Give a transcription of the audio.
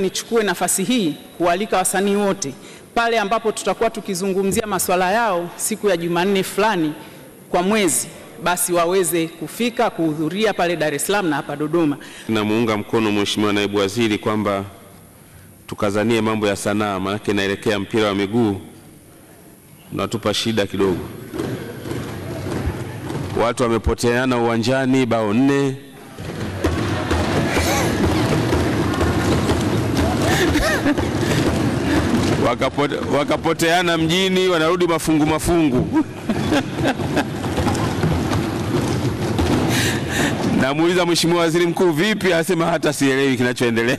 nichukue nafasi hii kualika wasanii wote pale ambapo tutakuwa tukizungumzia masuala yao siku ya Jumanne fulani kwa mwezi, basi waweze kufika kuhudhuria pale Dar es Salaam na hapa Dodoma. Namuunga mkono Mheshimiwa Naibu Waziri kwamba tukazanie mambo ya sanaa, maana inaelekea mpira wa miguu unatupa shida kidogo. Watu wamepoteana uwanjani bao 4. Wakapoteana mjini, wanarudi mafungu. Namuuliza Mheshimiwa Waziri Mkuu vipi, asema hata sielewi kinachoendelea.